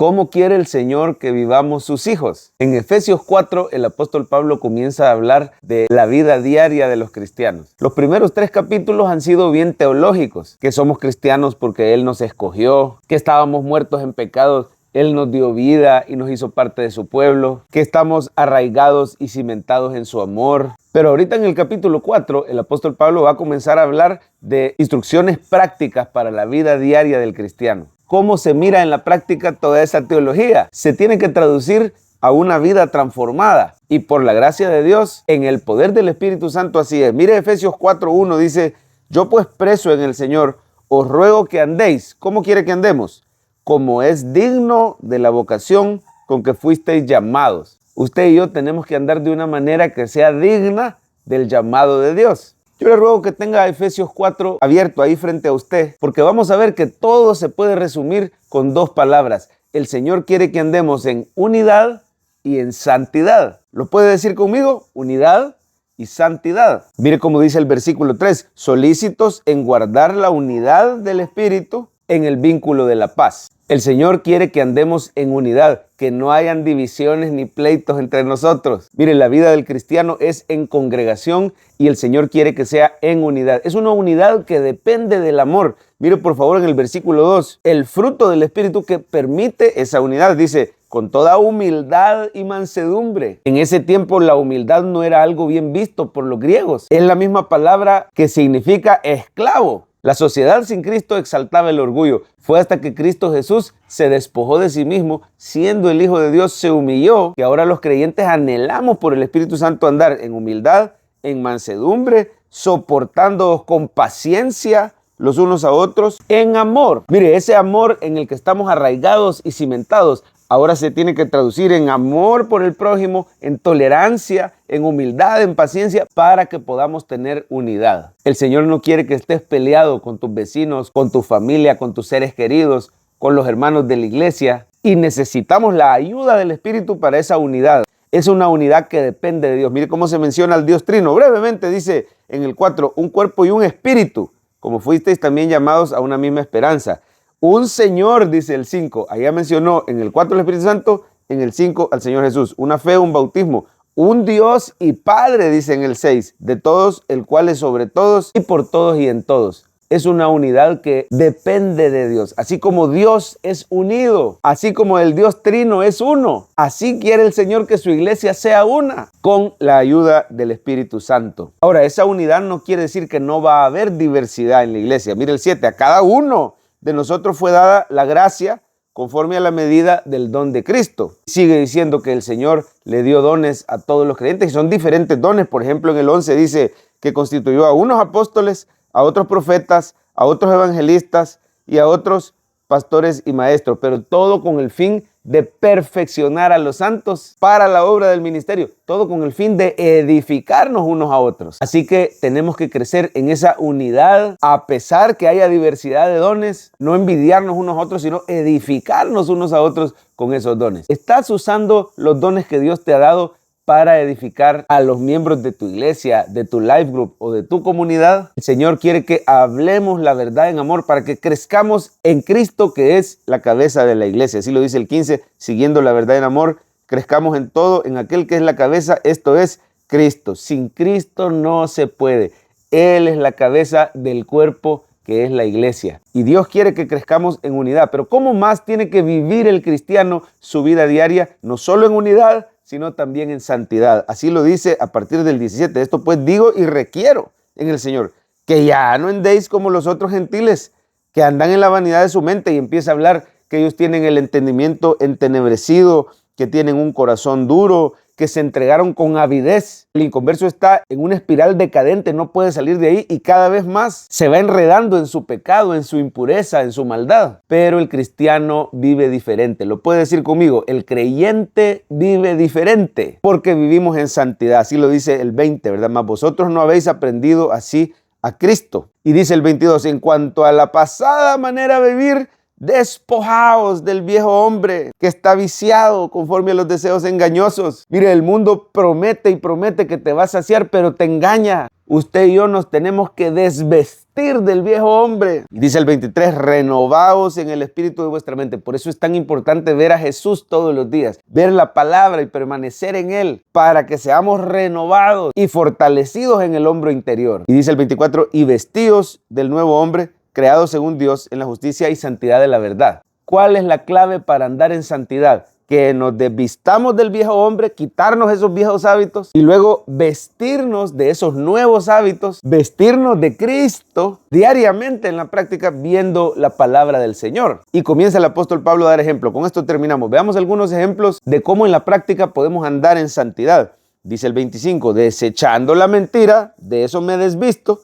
¿Cómo quiere el Señor que vivamos sus hijos? En Efesios 4, el apóstol Pablo comienza a hablar de la vida diaria de los cristianos. Los primeros 3 capítulos han sido bien teológicos, que somos cristianos porque Él nos escogió, que estábamos muertos en pecados, Él nos dio vida y nos hizo parte de su pueblo, que estamos arraigados y cimentados en su amor. Pero ahorita en el capítulo 4, el apóstol Pablo va a comenzar a hablar de instrucciones prácticas para la vida diaria del cristiano. ¿Cómo se mira en la práctica toda esa teología? Se tiene que traducir a una vida transformada. Y por la gracia de Dios, en el poder del Espíritu Santo, así es. Mire Efesios 4:1 dice, yo pues preso en el Señor, os ruego que andéis. ¿Cómo quiere que andemos? Como es digno de la vocación con que fuisteis llamados. Usted y yo tenemos que andar de una manera que sea digna del llamado de Dios. Yo le ruego que tenga Efesios 4 abierto ahí frente a usted, porque vamos a ver que todo se puede resumir con 2 palabras. El Señor quiere que andemos en unidad y en santidad. ¿Lo puede decir conmigo? Unidad y santidad. Mire cómo dice el versículo 3, solícitos en guardar la unidad del Espíritu en el vínculo de la paz. El Señor quiere que andemos en unidad, que no hayan divisiones ni pleitos entre nosotros. Mire, la vida del cristiano es en congregación y el Señor quiere que sea en unidad. Es una unidad que depende del amor. Mire, por favor, en el versículo 2, el fruto del Espíritu que permite esa unidad, dice, con toda humildad y mansedumbre. En ese tiempo la humildad no era algo bien visto por los griegos. Es la misma palabra que significa esclavo. La sociedad sin Cristo exaltaba el orgullo. Fue hasta que Cristo Jesús se despojó de sí mismo, siendo el Hijo de Dios, se humilló, que ahora los creyentes anhelamos por el Espíritu Santo andar en humildad, en mansedumbre, soportándonos con paciencia los unos a otros, en amor. Mire, ese amor en el que estamos arraigados y cimentados, ahora se tiene que traducir en amor por el prójimo, en tolerancia, en humildad, en paciencia, para que podamos tener unidad. El Señor no quiere que estés peleado con tus vecinos, con tu familia, con tus seres queridos, con los hermanos de la iglesia. Y necesitamos la ayuda del Espíritu para esa unidad. Es una unidad que depende de Dios. Mire cómo se menciona al Dios Trino. Brevemente dice en el 4, un cuerpo y un espíritu, como fuisteis también llamados a una misma esperanza. Un Señor, dice el 5, allá mencionó en el 4 el Espíritu Santo, en el 5 al Señor Jesús. Una fe, un bautismo. Un Dios y Padre, dice en el 6, de todos, el cual es sobre todos y por todos y en todos. Es una unidad que depende de Dios. Así como Dios es unido, así como el Dios Trino es uno, así quiere el Señor que su iglesia sea una, con la ayuda del Espíritu Santo. Ahora, esa unidad no quiere decir que no va a haber diversidad en la iglesia. Mire el 7, a cada uno de nosotros fue dada la gracia conforme a la medida del don de Cristo. Sigue diciendo que el Señor le dio dones a todos los creyentes y son diferentes dones. Por ejemplo, en el 11 dice que constituyó a unos apóstoles, a otros profetas, a otros evangelistas y a otros pastores y maestros, pero todo con el fin de perfeccionar a los santos para la obra del ministerio, todo con el fin de edificarnos unos a otros. Así que tenemos que crecer en esa unidad, a pesar que haya diversidad de dones, no envidiarnos unos a otros, sino edificarnos unos a otros con esos dones. ¿Estás usando los dones que Dios te ha dado para edificar a los miembros de tu iglesia, de tu life group o de tu comunidad? El Señor quiere que hablemos la verdad en amor para que crezcamos en Cristo, que es la cabeza de la iglesia. Así lo dice el 15, siguiendo la verdad en amor, crezcamos en todo, en aquel que es la cabeza, esto es Cristo. Sin Cristo no se puede. Él es la cabeza del cuerpo que es la iglesia. Y Dios quiere que crezcamos en unidad. Pero ¿cómo más tiene que vivir el cristiano su vida diaria? No solo en unidad, sino también en santidad. Así lo dice a partir del 17. Esto pues digo y requiero en el Señor, que ya no andéis como los otros gentiles, que andan en la vanidad de su mente, y empieza a hablar que ellos tienen el entendimiento entenebrecido, que tienen un corazón duro, que se entregaron con avidez. El inconverso está en una espiral decadente, no puede salir de ahí y cada vez más se va enredando en su pecado, en su impureza, en su maldad. Pero el cristiano vive diferente. Lo puede decir conmigo, el creyente vive diferente porque vivimos en santidad. Así lo dice el 20, ¿verdad? Mas vosotros no habéis aprendido así a Cristo. Y dice el 22, en cuanto a la pasada manera de vivir, Despojaos del viejo hombre que está viciado conforme a los deseos engañosos. Mire, el mundo promete y promete que te va a saciar, pero te engaña. Usted y yo nos tenemos que desvestir del viejo hombre. Y dice el 23, renovaos en el espíritu de vuestra mente. Por eso es tan importante ver a Jesús todos los días, ver la palabra y permanecer en él, para que seamos renovados y fortalecidos en el hombre interior. Y dice el 24, y vestíos del nuevo hombre, creado según Dios en la justicia y santidad de la verdad. ¿Cuál es la clave para andar en santidad? Que nos desvistamos del viejo hombre, quitarnos esos viejos hábitos y luego vestirnos de esos nuevos hábitos, vestirnos de Cristo diariamente en la práctica viendo la palabra del Señor. Y comienza el apóstol Pablo a dar ejemplo. Con esto terminamos. Veamos algunos ejemplos de cómo en la práctica podemos andar en santidad. Dice el 25, desechando la mentira, de eso me desvisto,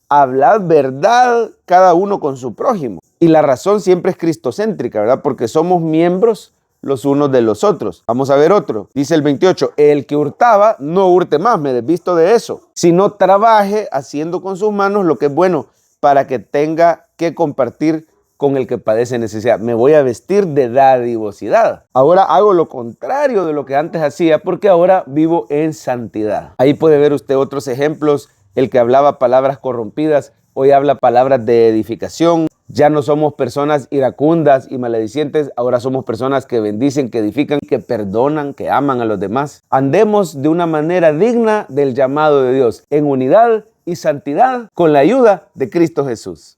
hablad verdad cada uno con su prójimo. Y la razón siempre es cristocéntrica, ¿verdad? Porque somos miembros los unos de los otros. Vamos a ver otro. Dice el 28, el que hurtaba, no hurte más, me desvisto de eso, sino trabaje haciendo con sus manos lo que es bueno, para que tenga que compartir con el que padece necesidad. Me voy a vestir de dadivosidad. Ahora hago lo contrario de lo que antes hacía, porque ahora vivo en santidad. Ahí puede ver usted otros ejemplos. El que hablaba palabras corrompidas, hoy habla palabras de edificación. Ya no somos personas iracundas y maledicientes, ahora somos personas que bendicen, que edifican, que perdonan, que aman a los demás. Andemos de una manera digna del llamado de Dios, en unidad y santidad, con la ayuda de Cristo Jesús.